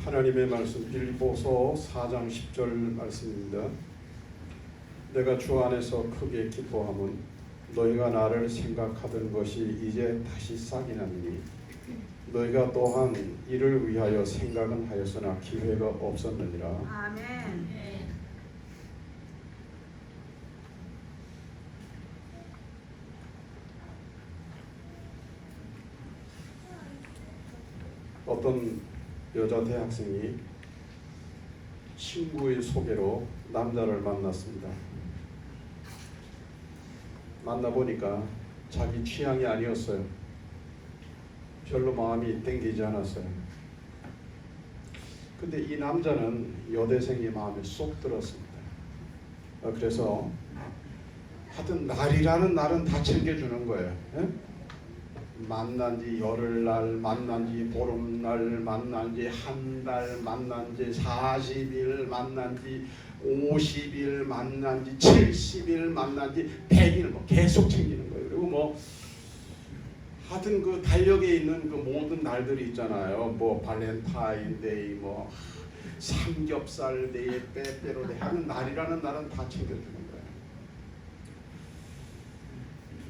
하나님의 말씀 빌립보서 4장 10절 말씀입니다. 내가 주 안에서 크게 기뻐함은 너희가 나를 생각하던 것이 이제 다시 싹이 나니 너희가 또한 이를 위하여 생각은 하였으나 기회가 없었느니라. 아멘. 어떤 여자 대학생이 친구의 소개로 남자를 만났습니다. 만나보니까 자기 취향이 아니었어요. 별로 마음이 땡기지 않았어요. 근데 이 남자는 여대생의 마음에 쏙 들었습니다. 그래서 하여튼 날이라는 날은 다 챙겨주는 거예요. 예? 만난 지 열흘날, 만난 지 보름날, 만난 지 한 달, 만난 지 40일, 만난 지 50일, 만난 지 70일, 만난 지 100일 뭐 계속 챙기는 거예요. 그리고 뭐 하여튼 그 달력에 있는 그 모든 날들이 있잖아요. 뭐 발렌타인데이, 뭐 삼겹살 데이, 빼빼로 데이 하는 날이라는 날은 다 챙겨주는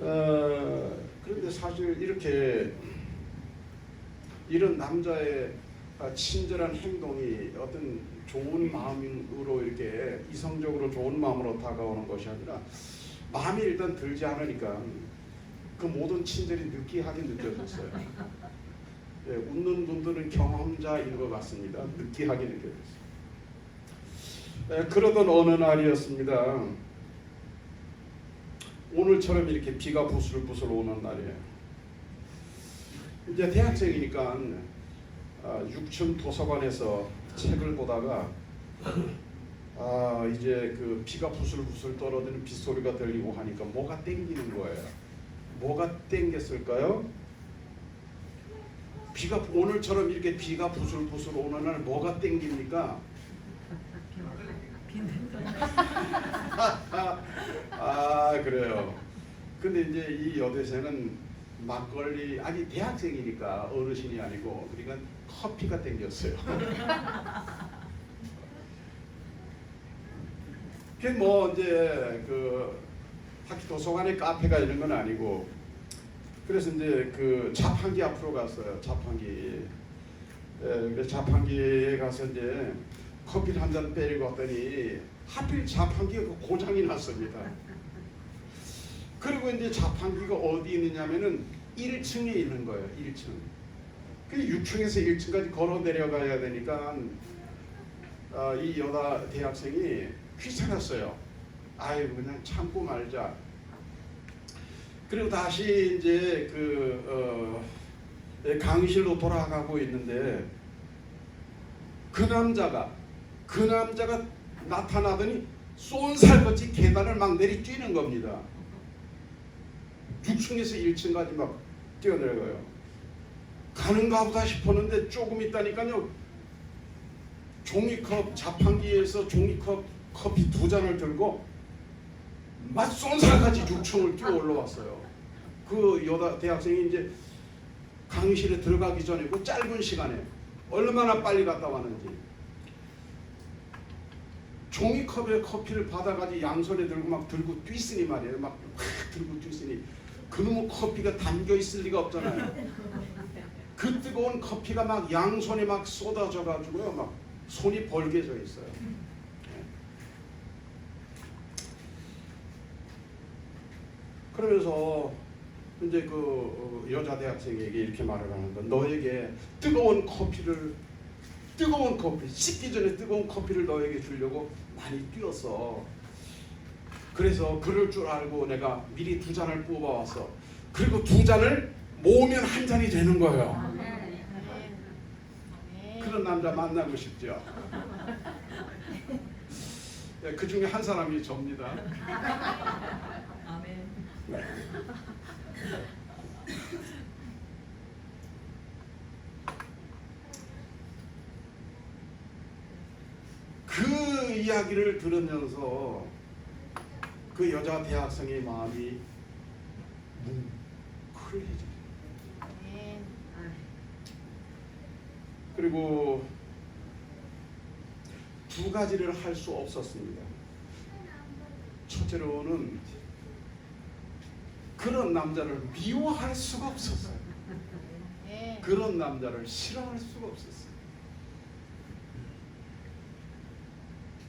거예요. 그런데 사실 이렇게 이런 남자의 친절한 행동이 어떤 좋은 마음으로 이렇게 이성적으로 좋은 마음으로 다가오는 것이 아니라 마음이 일단 들지 않으니까 그 모든 친절이 느끼하게 느껴졌어요. 예, 웃는 분들은 경험자인 것 같습니다. 느끼하게 느껴졌어요. 그러던 어느 날이었습니다. 오늘처럼 이렇게 비가 부슬부슬 오는 날이에요. 이제 대학생이니까 6층 도서관에서 책을 보다가 이제 그 비가 부슬부슬 떨어지는 빗소리가 들리고 하니까 뭐가 땡기는 거예요. 뭐가 땡겼을까요? 비가 오늘처럼 이렇게 비가 부슬부슬 오는 날 뭐가 땡깁니까? 그래요. 근데 이제 이 여대생은 막걸리, 아니 대학생이니까 어르신이 아니고 그러니까 커피가 땡겼어요. 그 뭐 이제 그 학교 도서관에 카페가 있는 건 아니고 그래서 이제 그 자판기 앞으로 갔어요. 자판기. 그래서 자판기에 가서 이제 커피를 한 잔 때리고 왔더니 하필 자판기가 고장이 났습니다. 그리고 이제 자판기가 어디 있느냐면은 1층에 있는 거예요. 1층. 그 6층에서 1층까지 걸어 내려가야 되니까 이 여자 대학생이 귀찮았어요. 아유 그냥 참고 말자. 그리고 다시 이제 그 강의실로 돌아가고 있는데 그 남자가 나타나더니 쏜살같이 계단을 막 내리 뛰는 겁니다. 6층에서 1층까지 막 뛰어내려가요. 가는가 보다 싶었는데 조금 있다니까요. 종이컵 자판기에서 종이컵 커피 2잔을 들고 막 쏜살같이 6층을 뛰어 올라왔어요. 그 여자 대학생이 이제 강의실에 들어가기 전에 그 짧은 시간에 얼마나 빨리 갔다 왔는지 종이컵에 커피를 받아가지고 양손에 들고 막 들고 뛰으니 말이에요. 막 들고 뛰으니 그놈의 커피가 담겨 있을 리가 없잖아요. 그 뜨거운 커피가 막 양손에 막 쏟아져 가지고요. 막 손이 벌게져 있어요. 그러면서 이제 그 여자 대학생에게 이렇게 말을 하는 건 너에게 뜨거운 커피 씻기 전에 뜨거운 커피를 너에게 주려고 많이 뛰었어. 그래서 그럴 줄 알고 내가 미리 2잔을 뽑아왔어. 그리고 2잔을 모으면 한 잔이 되는 거예요. 그런 남자 만나고 싶죠. 그 중에 한 사람이 접니다. 아멘. 네. 그 이야기를 들으면서 그 여자 대학생의 마음이 뭉클해져요. 그리고 두 가지를 할 수 없었습니다. 첫째로는 그런 남자를 미워할 수가 없었어요. 그런 남자를 싫어할 수가 없었어요.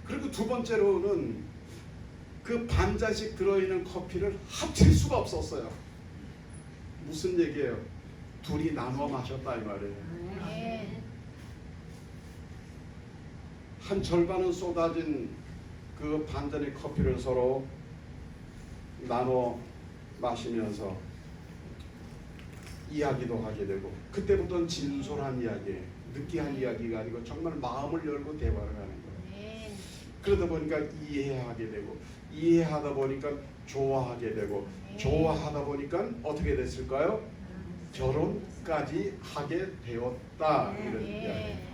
그리고 두 번째로는 그 반잔씩 들어있는 커피를 합칠 수가 없었어요. 무슨 얘기예요? 둘이 나눠 마셨다 이 말이에요. 한 절반은 쏟아진 그 반잔의 커피를 서로 나눠 마시면서 이야기도 하게 되고, 그때부터는 진솔한 이야기, 느끼한 이야기가 아니고 정말 마음을 열고 대화를 하는 거예요. 그러다 보니까 이해하게 되고, 이해하다 보니까 좋아하게 되고, 좋아하다 보니까 어떻게 됐을까요? 결혼까지 하게 되었다. 이런 이야기.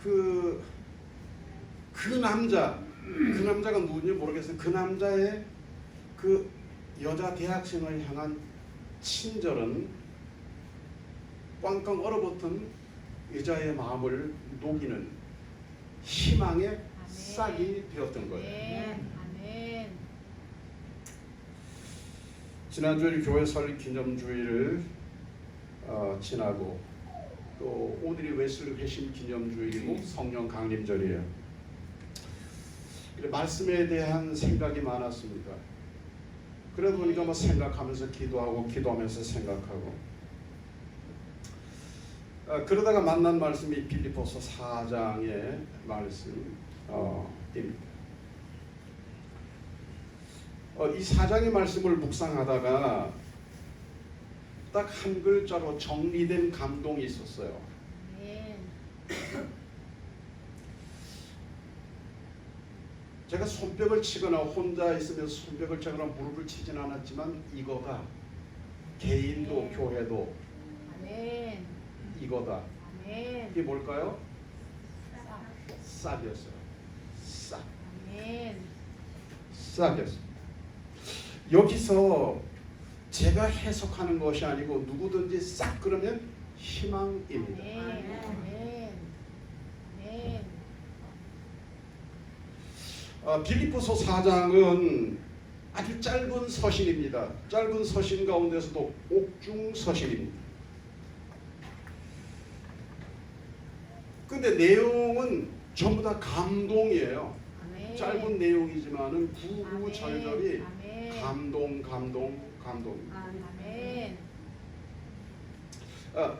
그 남자가 누군지 모르겠어요. 그 남자의 그 여자 대학생을 향한 친절은 꽝꽝 얼어붙은 여자의 마음을 녹이는 희망의 싹이 되었던 거예요. 지난주일 교회 설립 기념주일을 지나고 또 오늘이 웨슬리 회심 기념주일이고 성령 강림절이에요. 말씀에 대한 생각이 많았습니다. 그러다 보니까 뭐 생각하면서 기도하고 기도하면서 생각하고 그러다가 만난 말씀이 빌립보서 4장의 말씀입니다. 이 4장의 말씀을 묵상하다가 딱 한 글자로 정리된 감동이 있었어요. 제가 손뼉을 치거나 혼자 있으면서 손뼉을 치거나 무릎을 치진 않았지만 이거다. 개인도 교회도 이거다. 이게 뭘까요? 싹이었어요. 싹이었어요. 여기서 제가 해석하는 것이 아니고 누구든지 싹 그러면 희망입니다. 빌립보서 4장은 아주 짧은 서신입니다. 짧은 서신 가운데서도 옥중 서신입니다. 근데 내용은 전부 다 감동이에요. 짧은 내용이지만은 구구절절이 감동.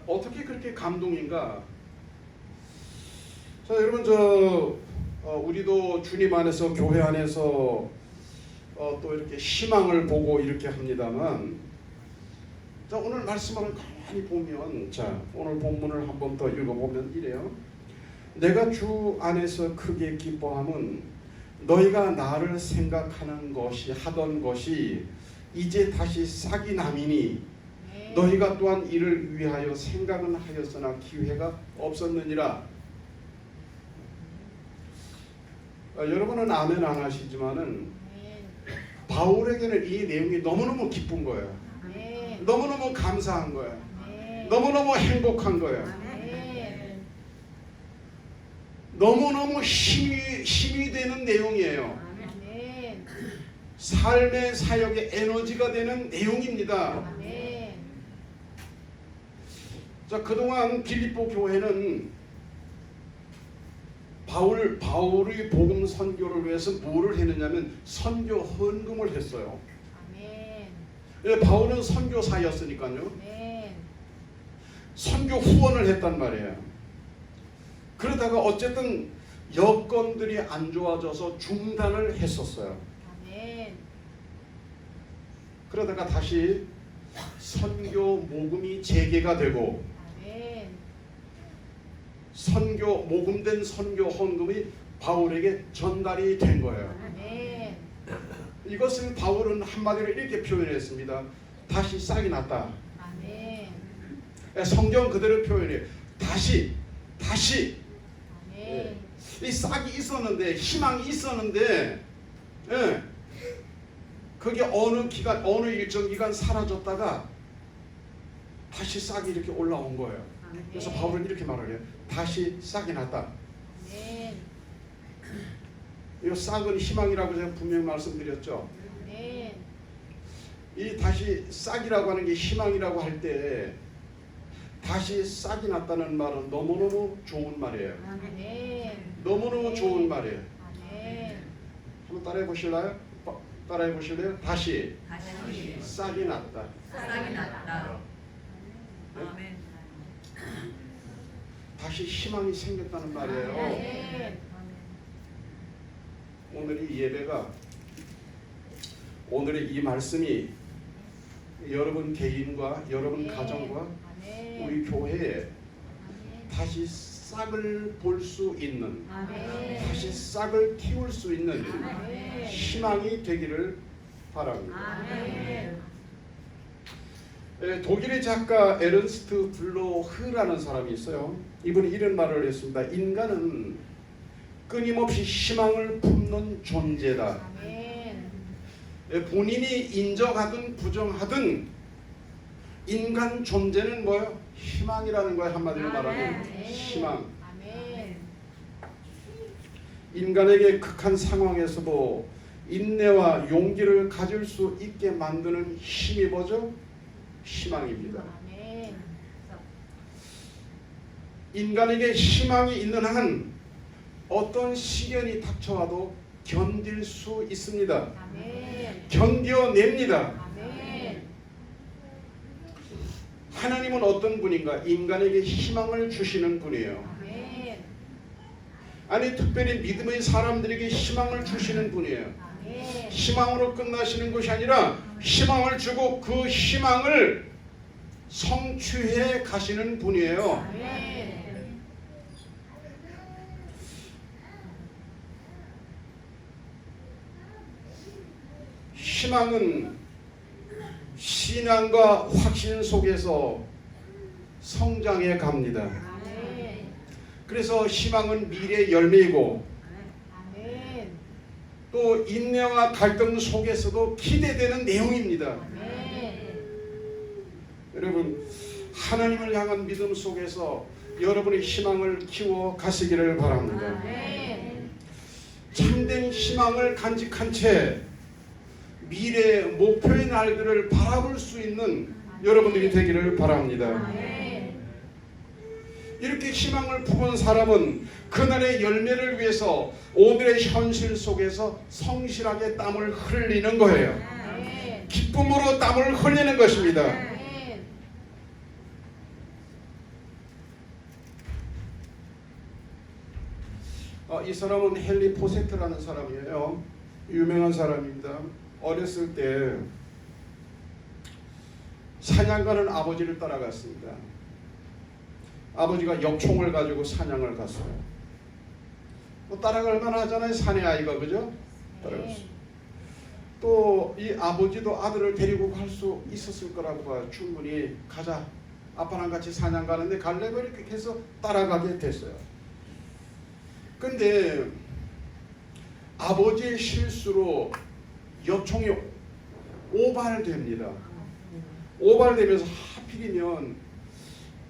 어떻게 그렇게 감동인가? 자, 여러분 우리도 주님 안에서 교회 안에서 또 이렇게 희망을 보고 이렇게 합니다만, 자, 오늘 말씀을 가만히 보면, 자, 오늘 본문을 한 번 더 읽어보면 이래요. 내가 주 안에서 크게 기뻐함은 너희가 나를 생각하는 것이 하던 것이 이제 다시 싹이 남이니 너희가 또한 이를 위하여 생각은 하였으나 기회가 없었느니라. 여러분은 아멘 안 하시지만은 바울에게는 이 내용이 너무너무 기쁜 거예요. 너무너무 감사한 거예요. 너무너무 행복한 거예요. 너무너무 힘이 되는 내용이에요. 삶의 사역의 에너지가 되는 내용입니다. 자, 그동안 빌립보 교회는 바울의 복음 선교를 위해서 뭐를 했느냐면 선교 헌금을 했어요. 바울은 선교사였으니까요. 선교 후원을 했단 말이에요. 그러다가 어쨌든 여건들이 안 좋아져서 중단을 했었어요. 그러다가 다시 선교 모금이 재개가 되고 선교 모금된 선교 헌금이 바울에게 전달이 된 거예요. 이것을 바울은 한마디로 이렇게 표현했습니다. 다시 싹이 났다. 성경 그대로 표현해요. 다시. 이 싹이 있었는데, 희망이 있었는데, 그게 어느 일정 기간 사라졌다가 다시 싹이 이렇게 올라온 거예요. 그래서 바울은 이렇게 말을 해요. 다시 싹이 났다. 이 싹은 희망이라고 제가 분명히 말씀드렸죠. 이 다시 싹이라고 하는 게 희망이라고 할 때 다시 싹이 났다는 말은 너무너무 좋은 말이에요. 너무너무 좋은 말이에요. 한번 따라해 보실래요? 따라해 보실래요? 다시 싹이 났다. 싹이 났다. 아멘. 다시 희망이 생겼다는 말이에요. 오늘 이 예배가, 오늘의 이 말씀이 여러분 개인과 여러분 가정과 우리 교회에 다시 싹을 볼 수 있는, 다시 싹을 틔울 수 있는 희망이 되기를 바랍니다. 독일의 작가 에른스트 블로흐라는 사람이 있어요. 이분이 이런 말을 했습니다. 인간은 끊임없이 희망을 품는 존재다. 본인이 인정하든 부정하든 인간 존재는 뭐예요? 희망이라는 거예요. 한마디로 말하면 희망. 인간에게 극한 상황에서도 인내와 용기를 가질 수 있게 만드는 힘이 뭐죠? 희망입니다. 인간에게 희망이 있는 한 어떤 시련이 닥쳐와도 견딜 수 있습니다. 견뎌냅니다. 하나님은 어떤 분인가? 인간에게 희망을 주시는 분이에요. 아니, 특별히 믿음의 사람들에게 희망을 주시는 분이에요. 희망으로 끝나시는 것이 아니라 희망을 주고 그 희망을 성취해 가시는 분이에요. 희망은 신앙과 확신 속에서 성장해 갑니다. 그래서 희망은 미래의 열매이고 또 인내와 갈등 속에서도 기대되는 내용입니다. 여러분, 하나님을 향한 믿음 속에서 여러분의 희망을 키워 가시기를 바랍니다. 참된 희망을 간직한 채 미래의 목표의 날들을 바라볼 수 있는 여러분들이 되기를 바랍니다. 이렇게 희망을 품은 사람은 그날의 열매를 위해서 오늘의 현실 속에서 성실하게 땀을 흘리는 거예요. 기쁨으로 땀을 흘리는 것입니다. 이 사람은 헨리 포세트라는 사람이에요. 유명한 사람입니다. 어렸을 때 사냥 가는 아버지를 따라갔습니다. 아버지가 역총을 가지고 사냥을 갔어요. 따라갈 만하잖아요. 사내 아이가, 그죠? 따라갔어요. 또 이 아버지도 아들을 데리고 갈 수 있었을 거라고 봐요. 충분히 가자. 아빠랑 같이 사냥 가는데 갈래? 이렇게 해서 따라가게 됐어요. 근데 아버지의 실수로 역총이 오발됩니다. 오발되면서 하필이면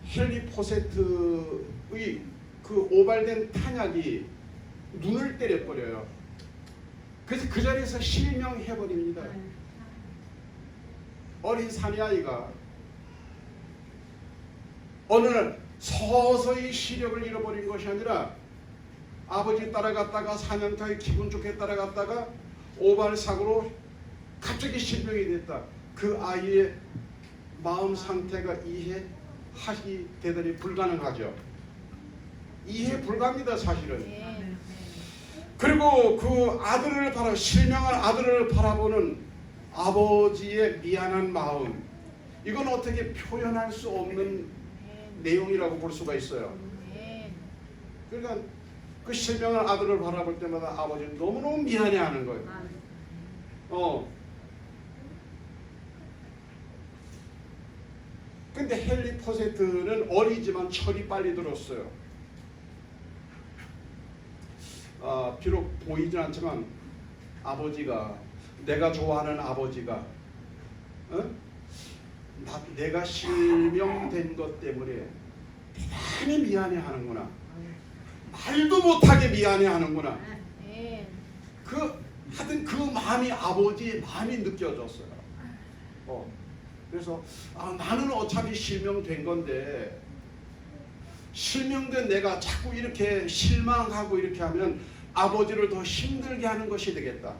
헨리 포세트의 그 오발된 탄약이 눈을 때려버려요. 그래서 그 자리에서 실명해버립니다. 어린 사내아이가 어느 날 서서히 시력을 잃어버린 것이 아니라 아버지 따라갔다가 사냥터에 기분 좋게 따라갔다가 오발사고로 갑자기 실명이 됐다. 그 아이의 마음 상태가 이해하기 대단히 불가능하죠. 이해 불가합니다, 사실은. 그리고 그 아들을 실명한 아들을 바라보는 아버지의 미안한 마음, 이건 어떻게 표현할 수 없는 내용이라고 볼 수가 있어요. 그러니까 그 실명한 아들을 바라볼 때마다 아버지는 너무너무 미안해하는 거예요. 근데 헨리 포세트는 어리지만 철이 빨리 들었어요. 비록 보이진 않지만 아버지가, 내가 좋아하는 아버지가 내가 실명된 것 때문에 대단히 미안해하는구나. 말도 못하게 미안해하는구나. 하여튼 그 마음이 아버지의 마음이 느껴졌어요. 그래서 나는 어차피 실명된 건데 실명된 내가 자꾸 이렇게 실망하고 이렇게 하면 아버지를 더 힘들게 하는 것이 되겠다.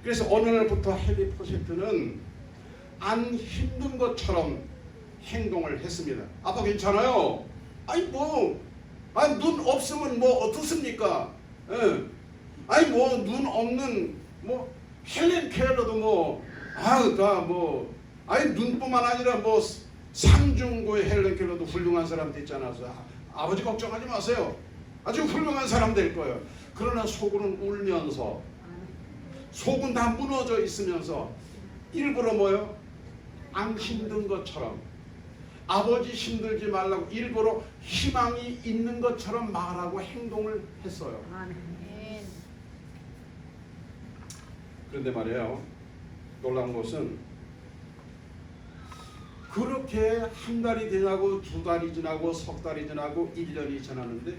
그래서 어느 날부터 헨리 포세트는 안 힘든 것처럼 행동을 했습니다. 아빠 괜찮아요? 눈 없으면 뭐 어떻습니까? 예. 눈 없는 헬렌 켈러도 눈뿐만 아니라 상중고의 헬렌 켈러도 훌륭한 사람 됐잖아요. 아버지 걱정하지 마세요. 아주 훌륭한 사람 될 거예요. 그러나 속으로는 울면서 속은 다 무너져 있으면서 일부러 안 힘든 것처럼 아버지 힘들지 말라고 일부러 희망이 있는 것처럼 말하고 행동을 했어요. 그런데 말이에요, 놀라운 것은 그렇게 한 달이 지나고 두 달이 지나고 석 달이 지나고 1년이 지났는데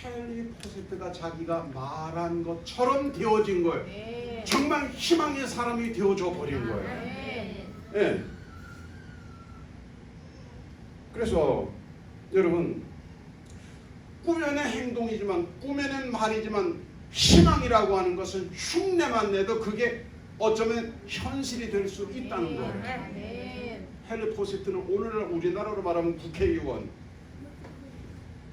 헨리 포세트가 자기가 말한 것처럼 되어진 거예요. 정말 희망의 사람이 되어져 버린 거예요. 예. 그래서 여러분, 꾸며낸 행동이지만 꾸며낸 말이지만 희망이라고 하는 것은 흉내만 내도 그게 어쩌면 현실이 될 수 있다는 거예요. 헨리 포세트는 오늘날 우리나라로 말하면 국회의원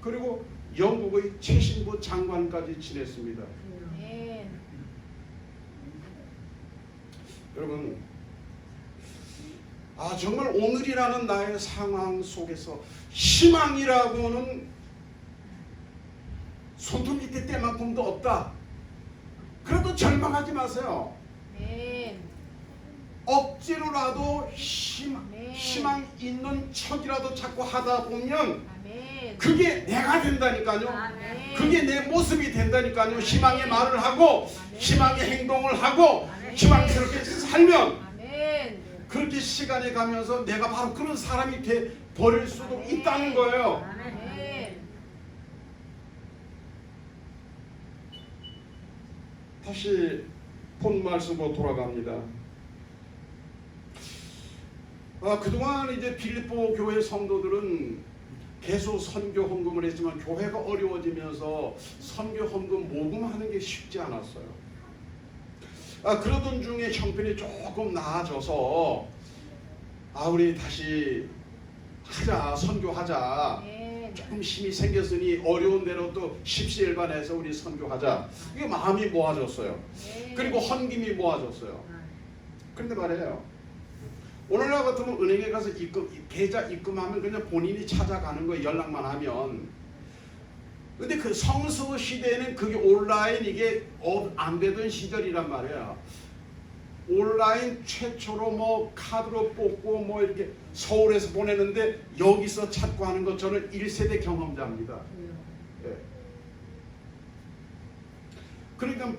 그리고 영국의 최신부 장관까지 지냈습니다. 여러분, 정말 오늘이라는 나의 상황 속에서 희망이라고는 손톱 밑에 때만큼도 없다. 그래도 절망하지 마세요. 억지로라도 희망 있는 척이라도 자꾸 하다 보면 그게 내가 된다니까요. 그게 내 모습이 된다니까요. 희망의 말을 하고 희망의 행동을 하고 희망스럽게 살면 그렇게 시간이 가면서 내가 바로 그런 사람이 돼 버릴 수도 있다는 거예요. 다시 본 말씀으로 돌아갑니다. 그동안 이제 빌립보 교회 성도들은 계속 선교 헌금을 했지만 교회가 어려워지면서 선교 헌금 모금하는 게 쉽지 않았어요. 그러던 중에 형편이 조금 나아져서 우리 다시 하자, 선교하자. 조금 힘이 생겼으니 어려운 대로 또 십시일반해서 우리 선교하자. 이게 마음이 모아졌어요. 그리고 헌금이 모아졌어요. 그런데 말이에요, 오늘날 같으면 은행에 가서 계좌 입금하면 그냥 본인이 찾아가는 거예요. 연락만 하면. 근데 그 성서 시대에는 그게 온라인 이게 안 되던 시절이란 말이야. 온라인 최초로 카드로 뽑고 이렇게 서울에서 보내는데 여기서 찾고 하는 것 저는 1세대 경험자입니다. 예. 그러니까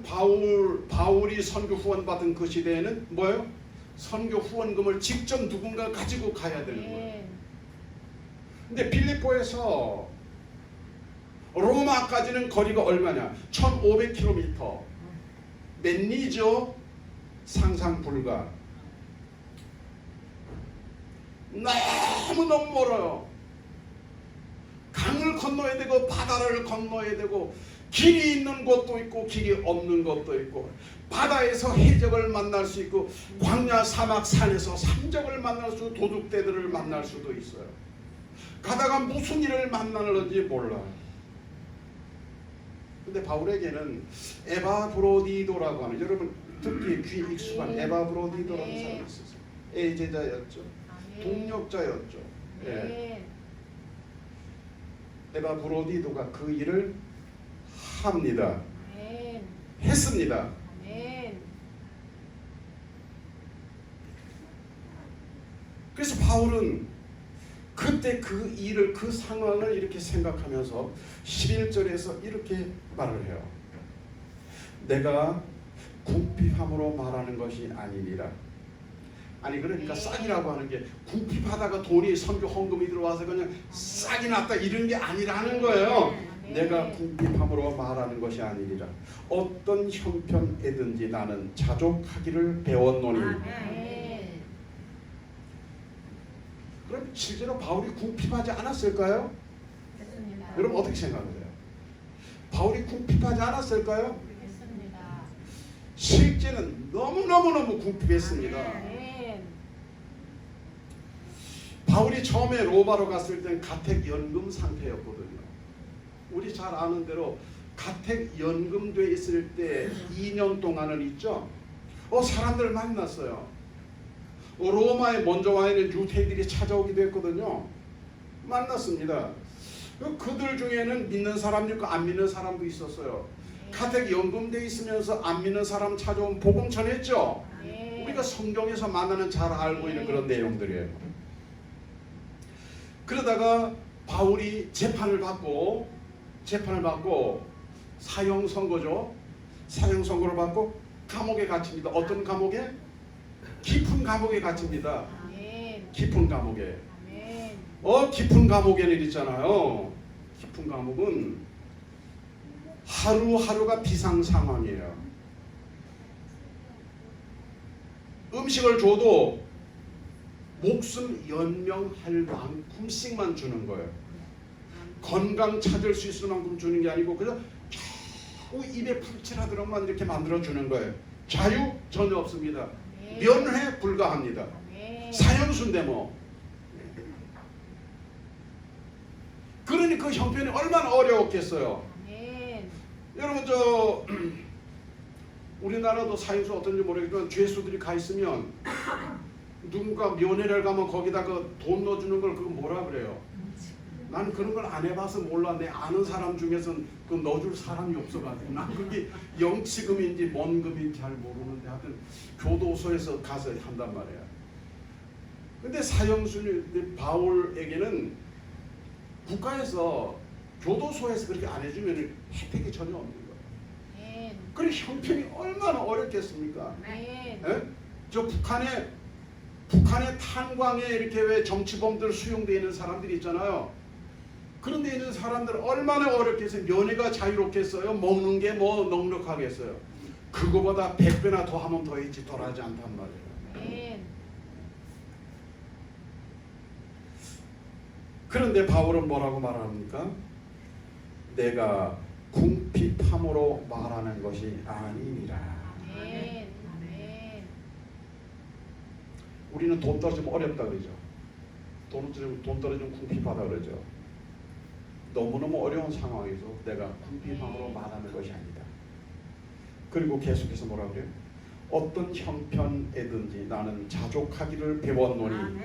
바울이 선교 후원 받은 그 시대에는 뭐예요? 선교 후원금을 직접 누군가 가지고 가야 되는 거예요. 근데 빌립보에서 로마까지는 거리가 얼마냐? 1500km. 몇 리죠? 상상 불가. 너무너무 멀어요. 강을 건너야 되고 바다를 건너야 되고 길이 있는 곳도 있고 길이 없는 곳도 있고 바다에서 해적을 만날 수 있고 광야 사막 산에서 삼적을 만날 수 도둑대들을 만날 수도 있어요. 가다가 무슨 일을 만나는지 몰라. 근데 바울에게는 에바브로디도라고 하는, 여러분 듣기에 귀 익숙한 에바브로디도라는 사람이 있었어요. 애제자였죠. 동력자였죠. 예. 에바브로디도가 그 일을 합니다. 했습니다. 그래서 바울은 그때 그 일을, 그 상황을 이렇게 생각하면서 11절에서 이렇게 말을 해요. 내가 궁핍함으로 말하는 것이 아니니라. 아니 그러니까 싹이라고 하는 게 궁핍하다가 돈이 선교 헌금이 들어와서 그냥 싹이 났다 이런 게 아니라는 거예요. 내가 궁핍함으로 말하는 것이 아니니라. 어떤 형편에든지 나는 자족하기를 배웠노니. 그럼 실제로 바울이 궁핍하지 않았을까요? 여러분 어떻게 생각하세요? 바울이 궁핍하지 않았을까요? 실제는 너무너무 궁핍했습니다. 바울이 처음에 로마로 갔을 땐 가택연금 상태였거든요. 우리 잘 아는 대로 가택연금돼 있을 때 2년 동안은 있죠. 사람들을 만났어요. 로마에 먼저 와 있는 유대인들이 찾아오기도 했거든요. 만났습니다. 그들 중에는 믿는 사람도 있고 안 믿는 사람도 있었어요. 가택연금돼 있으면서 안 믿는 사람 찾아오면 복음 전했죠. 우리가 성경에서 만나는 잘 알고 있는 그런 내용들이에요. 그러다가 바울이 재판을 받고 사형 선고죠. 사형 선고를 받고 감옥에 갇힙니다. 어떤 감옥에? 깊은 감옥에 갇힙니다. 깊은 감옥에. 깊은 감옥에는 있잖아요. 깊은 감옥은 하루하루가 비상 상황이에요. 음식을 줘도 목숨 연명할 만큼씩만 주는 거예요. 건강 찾을 수 있을 만큼 주는 게 아니고 그냥 겨우 입에 풀칠하도록만 이렇게 만들어 주는 거예요. 자유 전혀 없습니다. 면회 불가합니다. 사형수인데 뭐. 그러니 그 형편이 얼마나 어려웠겠어요. 여러분 우리나라도 사형수 어떤지 모르겠지만 죄수들이 가 있으면 누군가 면회를 가면 거기다 그 돈 넣어주는 걸 그거 뭐라 그래요? 난 그런 걸 안 해봐서 몰라. 내 아는 사람 중에서는 그 넣어줄 사람이 없어가지고 난 그게 영치금인지 뭔 금인지 잘 모르는데 하여튼 교도소에서 가서 한단 말이야. 근데 사형수는 바울에게는 국가에서 교도소에서 그렇게 안 해주면 혜택이 전혀 없는 거예요. 그래 형편이 얼마나 어렵겠습니까? 저 북한의 탄광에 이렇게 왜 정치범들 수용되어 있는 사람들이 있잖아요. 그런 데 있는 사람들 얼마나 어렵겠어요. 면회가 자유롭겠어요. 먹는 게 뭐 넉넉하겠어요. 그거보다 100배나 더 하면 더 있지 덜하지 않단 말이에요. 그런데 바울은 뭐라고 말합니까? 내가 궁핍함으로 말하는 것이 아니니라. 우리는 돈 떨어지면 어렵다 그러죠. 돈 떨어지면 궁핍하다 그러죠. 너무너무 어려운 상황에서 내가 궁핍함으로 말하는 것이 아니다. 그리고 계속해서 뭐라 그래요? 어떤 형편에든지 나는 자족하기를 배웠노니.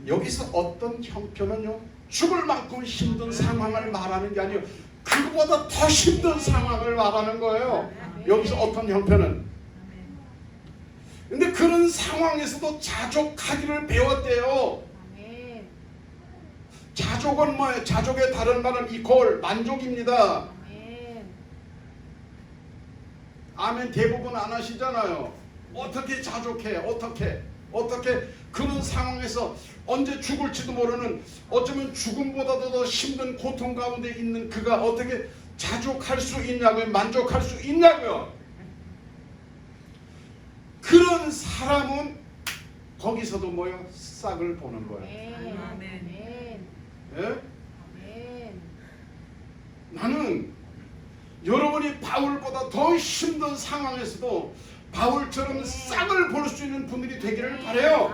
여기서 어떤 형편은요, 죽을 만큼 힘든 상황을 말하는 게 아니에요. 그보다 더 힘든 상황을 말하는 거예요. 여기서 어떤 형편은. 근데 그런 상황에서도 자족하기를 배웠대요. 자족은 뭐예요? 자족의 다른 말은 이퀄 만족입니다. 아멘. 대부분 안 하시잖아요. 어떻게 자족해? 어떻게 그런 상황에서 언제 죽을지도 모르는, 어쩌면 죽음보다도 더 힘든 고통 가운데 있는 그가 어떻게 자족할 수 있냐고요? 만족할 수 있냐고요? 그런 사람은 거기서도 뭐요? 싹을 보는 거예요. 예? 나는 여러분이 바울보다 더 힘든 상황에서도 바울처럼 싹을 볼 수 있는 분들이 되기를 바라요.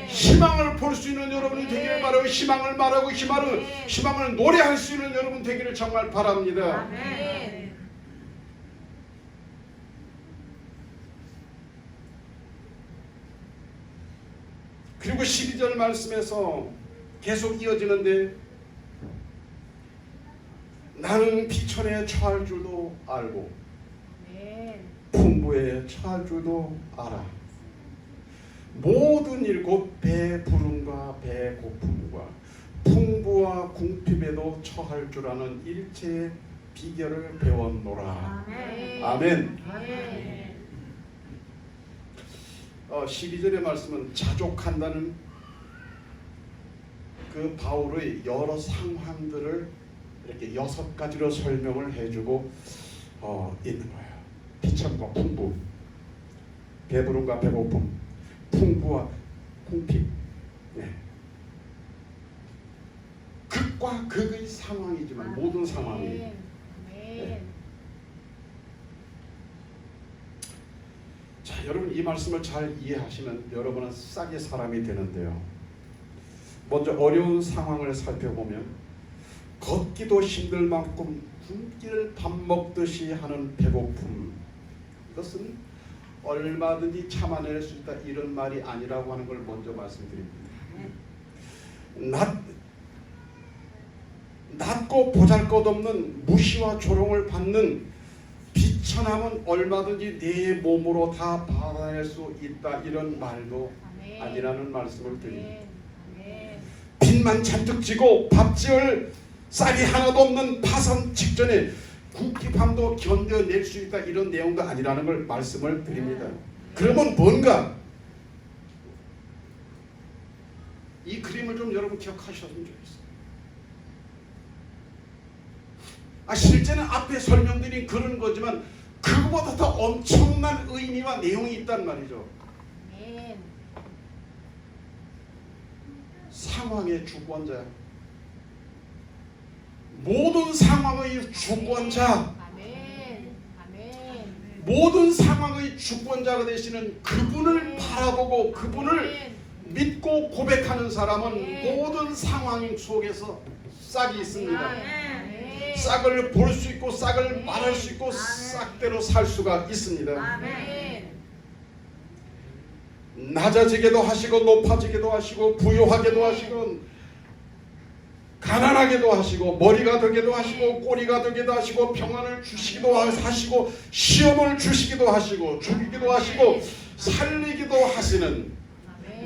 희망을 볼 수 있는 여러분이 되기를 바라고, 희망을 말하고 희망을 노래할 수 있는 여러분 되기를 정말 바랍니다. 그리고 12절 말씀에서 계속 이어지는데, 나는 비천에 처할 줄도 알고 풍부에 처할 줄도 알아. 모든 일 곧 배부름과 배고픔과 풍부와 궁핍에도 처할 줄 아는 일체의 비결을 배웠노라. 아멘. 12절의 말씀은 자족한다는 그 바울의 여러 상황들을 이렇게 6가지로 설명을 해주고 있는 거예요. 비천과 풍부, 배부름과 배고픔, 풍부와 궁핍. 네. 극과 극의 상황이지만 모든 상황이. 네. 자, 여러분 이 말씀을 잘 이해하시면 여러분은 싹의 사람이 되는데요. 먼저 어려운 상황을 살펴보면 걷기도 힘들 만큼 굶기를 밥 먹듯이 하는 배고픔, 이것은 얼마든지 참아낼 수 있다 이런 말이 아니라고 하는 걸 먼저 말씀드립니다. 낮고 보잘것없는 무시와 조롱을 받는 비천함은 얼마든지 내 몸으로 다 받아낼 수 있다 이런 말도 아니라는 말씀을 드립니다. 빚만 잔뜩 지고 밥 지을 쌀이 하나도 없는 파산 직전에 궁핍함도 견뎌낼 수 있다 이런 내용도 아니라는 걸 말씀을 드립니다. 그러면 뭔가 이 그림을 좀 여러분 기억하셨으면 좋겠어요. 실제는 앞에 설명드린 그런 거지만 그거보다 더 엄청난 의미와 내용이 있단 말이죠. 상황의 주권자, 모든 상황의 주권자, 모든 상황의 주권자가 되시는 그분을 바라보고 그분을 믿고 고백하는 사람은 모든 상황 속에서 싹이 있습니다. 싹을 볼 수 있고 싹을 말할 수 있고 싹대로 살 수가 있습니다. 낮아지게도 하시고 높아지게도 하시고 부유하게도 하시고 가난하게도 하시고 머리가 되게도 하시고 꼬리가 되게도 하시고 평안을 주시기도 하시고 시험을 주시기도 하시고 죽이기도 하시고 살리기도 하시는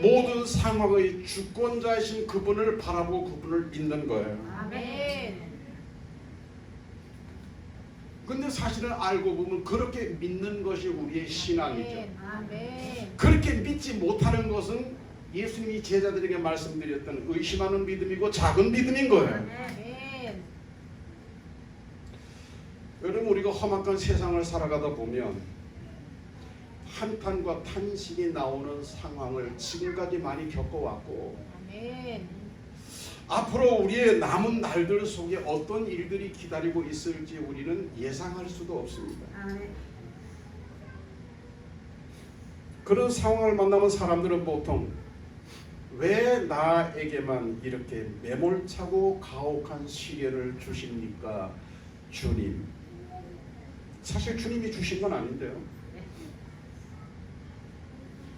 모든 상황의 주권자이신 그분을 바라보고 그분을 믿는 거예요. 근데 사실은 알고 보면 그렇게 믿는 것이 우리의 신앙이죠. 그렇게 믿지 못하는 것은 예수님이 제자들에게 말씀드렸던 의심하는 믿음이고 작은 믿음인 거예요. 여러분 우리가 험악한 세상을 살아가다 보면 한탄과 탄식이 나오는 상황을 지금까지 많이 겪어왔고 앞으로 우리의 남은 날들 속에 어떤 일들이 기다리고 있을지 우리는 예상할 수도 없습니다. 그런 상황을 만나면 사람들은 보통 왜 나에게만 이렇게 매몰차고 가혹한 시련을 주십니까? 주님. 사실 주님이 주신 건 아닌데요.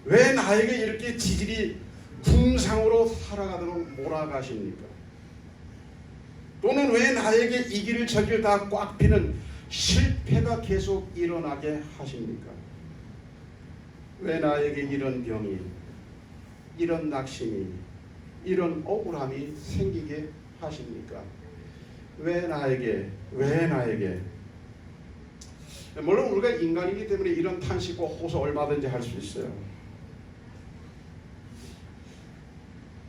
왜 나에게 이렇게 지질이 궁상으로 살아가도록 몰아가십니까? 또는 왜 나에게 이 길 저 길 다 꽉 피는 실패가 계속 일어나게 하십니까? 왜 나에게 이런 병이, 이런 낙심이, 이런 억울함이 생기게 하십니까? 왜 나에게? 물론 우리가 인간이기 때문에 이런 탄식과 호소 얼마든지 할 수 있어요.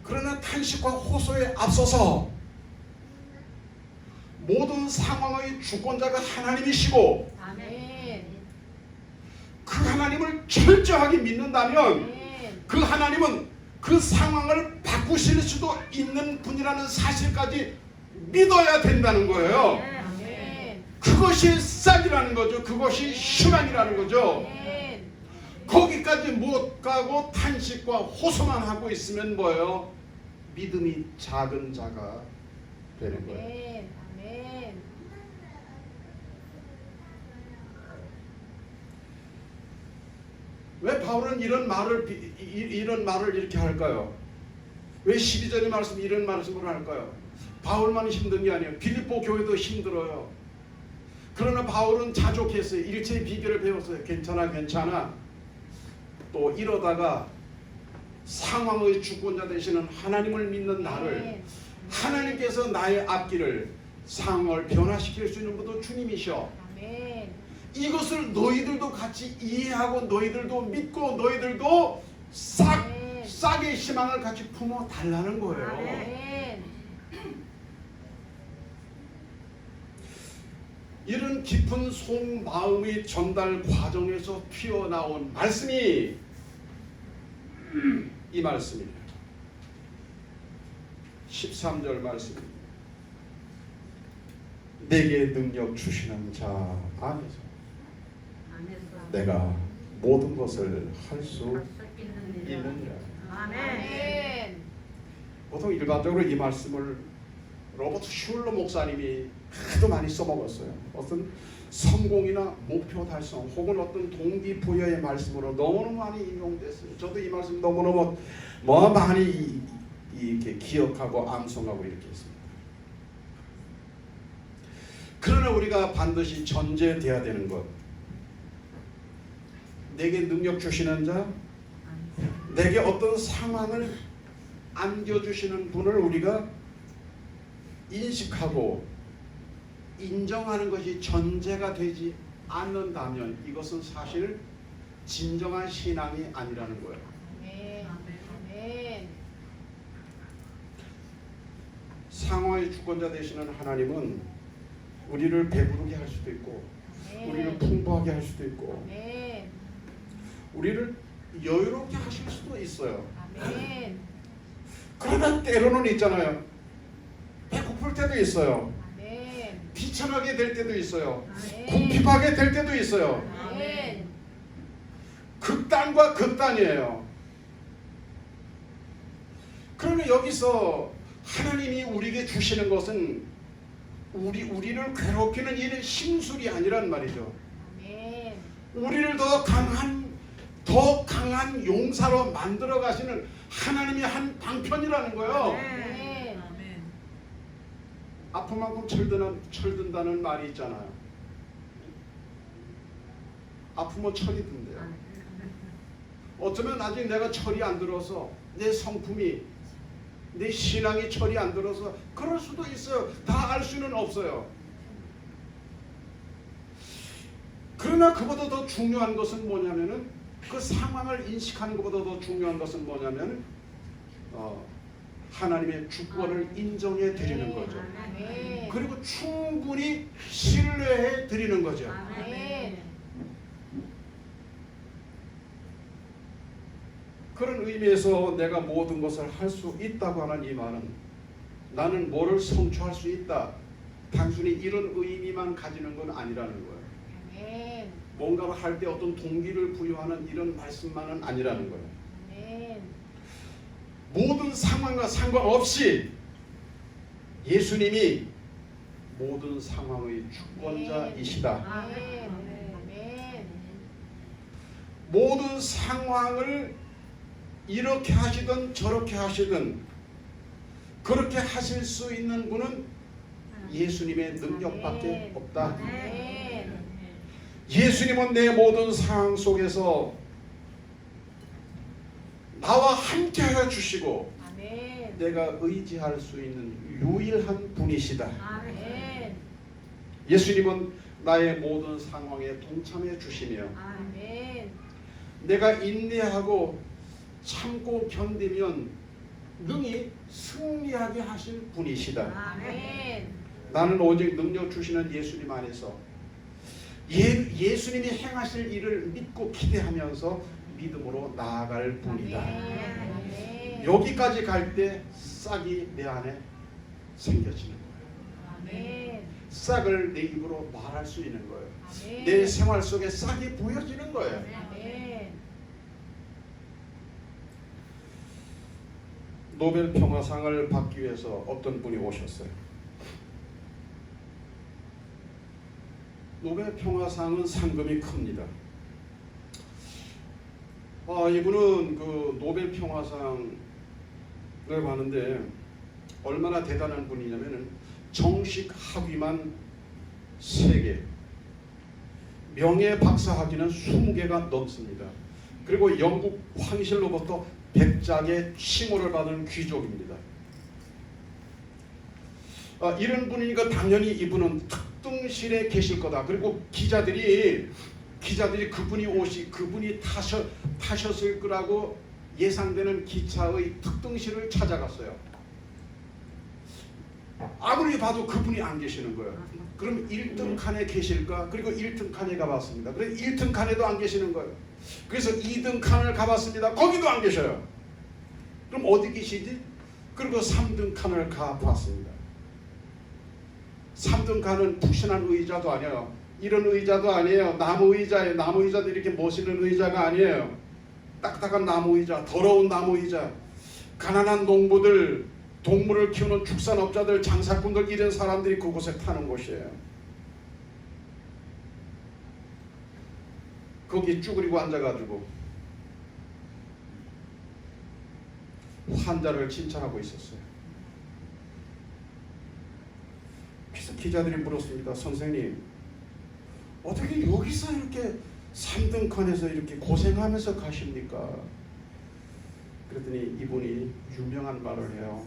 그러나 탄식과 호소에 앞서서 모든 상황의 주권자가 하나님이시고 그 하나님을 철저하게 믿는다면 그 하나님은 그 상황을 바꾸실 수도 있는 분이라는 사실까지 믿어야 된다는 거예요. 그것이 싹이라는 거죠. 그것이 희망이라는 거죠. 거기까지 못 가고 탄식과 호소만 하고 있으면 뭐예요? 믿음이 작은 자가 되는 거예요. 왜 바울은 이런 말을 이렇게 할까요? 왜 12절의 말씀 이런 말씀을 할까요? 바울만 힘든 게 아니에요. 빌립보 교회도 힘들어요. 그러나 바울은 자족했어요. 일체의 비결을 배웠어요. 괜찮아. 또 이러다가 상황의 주권자 되시는 하나님을 믿는 나를 하나님께서 나의 앞길을 상황을 변화시킬 수 있는 분도 주님이셔. 이것을 너희들도 같이 이해하고 너희들도 믿고 너희들도 싹의 희망을 같이 품어 달라는 거예요. 아멘. 이런 깊은 속마음의 전달 과정에서 튀어나온 말씀이 이 말씀이에요. 13절 말씀입니다. 내게 능력 주시는 자 안에서 내가 모든 것을 할 수 있느니라. 아멘. 보통 일반적으로 이 말씀을 로버트 슐러 목사님이 하도 많이 써먹었어요. 어떤 성공이나 목표 달성 혹은 어떤 동기부여의 말씀으로 너무너무 많이 인용됐어요. 저도 이 말씀 너무너무 많이 이렇게 기억하고 암송하고 이렇게 했습니다. 그러나 우리가 반드시 전제돼야 되는 것, 내게 능력 주시는 자, 내게 어떤 상황을 안겨주시는 분을 우리가 인식하고 인정하는 것이 전제가 되지 않는다면 이것은 사실 진정한 신앙이 아니라는 거예요. 아멘. 상황의 주권자 되시는 하나님은 우리를 배부르게 할 수도 있고 우리를 풍부하게 할 수도 있고 아멘. 우리를 여유롭게 하실 수도 있어요. 아멘. 그러나 때로는 있잖아요. 배고플 때도 있어요. 아멘. 비천하게 될 때도 있어요. 아멘. 궁핍하게 될 때도 있어요. 아멘. 극단과 극단이에요. 그러나 여기서 하나님이 우리에게 주시는 것은 우리를 괴롭히는 이런 심술이 아니란 말이죠. 아멘. 우리를 더 강한 용사로 만들어 가시는 하나님의 한 방편이라는 거예요. 아멘. 아멘. 아픈 만큼 철든다는 말이 있잖아요. 아프면 철이 든대요. 어쩌면 아직 내가 철이 안 들어서 내 성품이 내 신앙이 철이 안 들어서 그럴 수도 있어요. 다 알 수는 없어요. 그러나 그보다 더 중요한 것은 뭐냐면은 그 상황을 인식하는 것보다 더 중요한 것은 뭐냐면 하나님의 주권을 인정해 드리는 거죠. 아멘. 그리고 충분히 신뢰해 드리는 거죠. 아멘. 그런 의미에서 내가 모든 것을 할 수 있다고 하는 이 말은 나는 뭐를 성취할 수 있다. 단순히 이런 의미만 가지는 건 아니라는 거예요. 아멘. 뭔가를 할 때 어떤 동기를 부여하는 이런 말씀만은 아니라는 거예요. 아멘. 모든 상황과 상관없이 예수님이 모든 상황의 주권자이시다. 아멘. 아멘. 모든 상황을 이렇게 하시든 저렇게 하시든 그렇게 하실 수 있는 분은 예수님의 능력밖에 없다. 아멘. 예수님은 내 모든 상황 속에서 나와 함께하여 주시고 아멘. 내가 의지할 수 있는 유일한 분이시다. 아멘. 예수님은 나의 모든 상황에 동참해 주시며 아멘. 내가 인내하고 참고 견디면 능히 승리하게 하실 분이시다. 아멘. 나는 오직 능력 주시는 예수님 안에서 예수님이 행하실 일을 믿고 기대하면서 믿음으로 나아갈 뿐이다. 아멘. 여기까지 갈 때 싹이 내 안에 생겨지는 거예요. 아멘. 싹을 내 입으로 말할 수 있는 거예요. 아멘. 내 생활 속에 싹이 보여지는 거예요. 아멘. 노벨 평화상을 받기 위해서 어떤 분이 오셨어요. 노벨 평화상은 상금이 큽니다. 이분은 그 노벨 평화상을 받는데 얼마나 대단한 분이냐면은 정식 학위만 3개, 명예 박사 학위는 20개가 넘습니다. 그리고 영국 황실로부터 100장의 칭호를 받은 귀족입니다. 이런 분이니까 당연히 이분은 특등실에 계실 거다. 그리고 기자들이 그분이 타셨을 거라고 예상되는 기차의 특등실을 찾아갔어요. 아무리 봐도 그분이 안 계시는 거예요. 그럼 1등 칸에 계실까? 그리고 1등 칸에 가봤습니다. 그래서 1등 칸에도 안 계시는 거예요. 그래서 2등 칸을 가봤습니다. 거기도 안 계셔요. 그럼 어디 계시지? 그리고 3등 칸을 가봤습니다. 3등 칸은 푹신한 의자도 아니에요. 이런 의자도 아니에요. 나무 의자예요. 나무 의자도 이렇게 멋있는 의자가 아니에요. 딱딱한 나무 의자, 더러운 나무 의자. 가난한 농부들, 동물을 키우는 축산업자들, 장사꾼들, 이런 사람들이 그곳에 타는 곳이에요. 거기 쭈그리고 앉아가지고 환자를 진찰하고 있었어요. 그래서 기자들이 물었습니다. 선생님, 어떻게 여기서 이렇게 3등 칸에서 이렇게 고생하면서 가십니까? 그랬더니 이분이 유명한 말을 해요.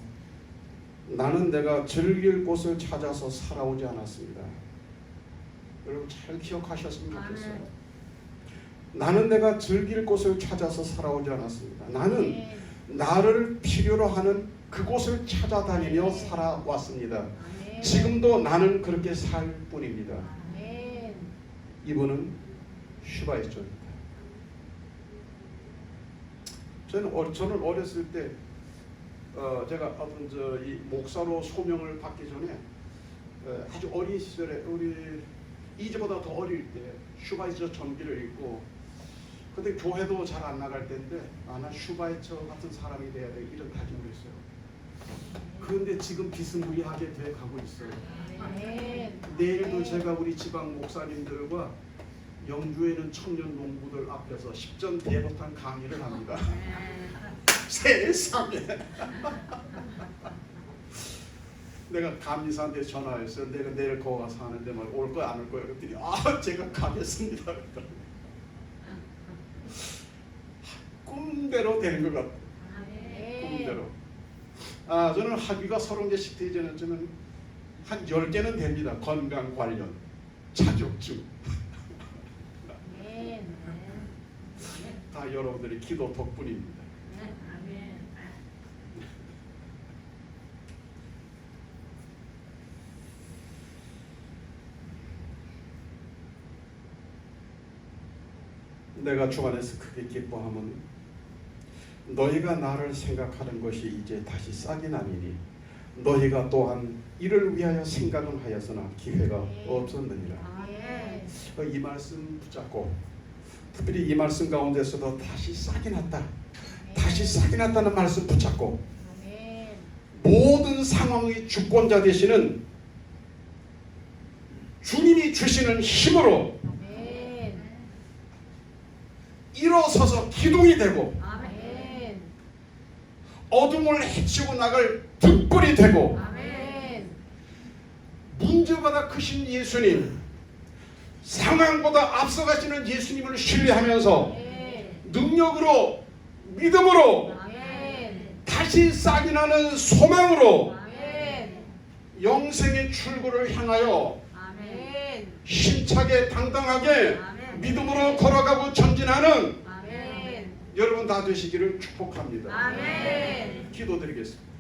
나는 내가 즐길 곳을 찾아서 살아오지 않았습니다. 여러분 잘 기억하셨으면 좋겠어요. 나는 내가 즐길 곳을 찾아서 살아오지 않았습니다. 나는 나를 필요로 하는 그곳을 찾아다니며 살아왔습니다. 지금도 나는 그렇게 살 뿐입니다. 이분은 슈바이처입니다. 저는 어렸을 때 제가 어떤 이 목사로 소명을 받기 전에 아주 어린 시절에 우리 이제보다 더 어릴 때 슈바이처 전기를 읽고, 근데 교회도 잘 안 나갈 때인데 나 슈바이처 같은 사람이 돼야 돼 이런 다짐을 했어요. 그런데 지금 비스무리하게 돼 가고 있어요. 내일도 제가 우리 지방 목사님들과 영주에는 청년 농부들 앞에서 10전 대보탕 강의를 합니다. 세상에. 내가 감리사한테 전화했어요. 내가 내일 거기 가서 하는데 뭐 올 거야 안 올 거야 그랬더니 제가 가겠습니다. 꿈대로 되는 것 같아요. 꿈대로. 저는 학위가 30개씩 되기 전에 저는 한 10개는 됩니다. 건강 관련, 자격증. 다 여러분들의 기도 덕분입니다. 내가 주 안에서 크게 기뻐함은 너희가 나를 생각하는 것이 이제 다시 싹이 나니니 너희가 또한 이를 위하여 생각은 하였으나 기회가 없었느니라. 이 말씀 붙잡고 특별히 이 말씀 가운데서도 다시 싹이 났다, 다시 싹이 났다는 말씀 붙잡고 모든 상황의 주권자 되시는 주님이 주시는 힘으로 일어서서 기둥이 되고 어둠을 헤치고 나갈 등불이 되고 문제보다 크신 예수님, 상황보다 앞서가시는 예수님을 신뢰하면서 능력으로, 믿음으로, 다시 싹이 나는 소망으로 영생의 출구를 향하여 힘차게 당당하게 믿음으로 걸어가고 전진하는 여러분 다 되시기를 축복합니다. 기도드리겠습니다.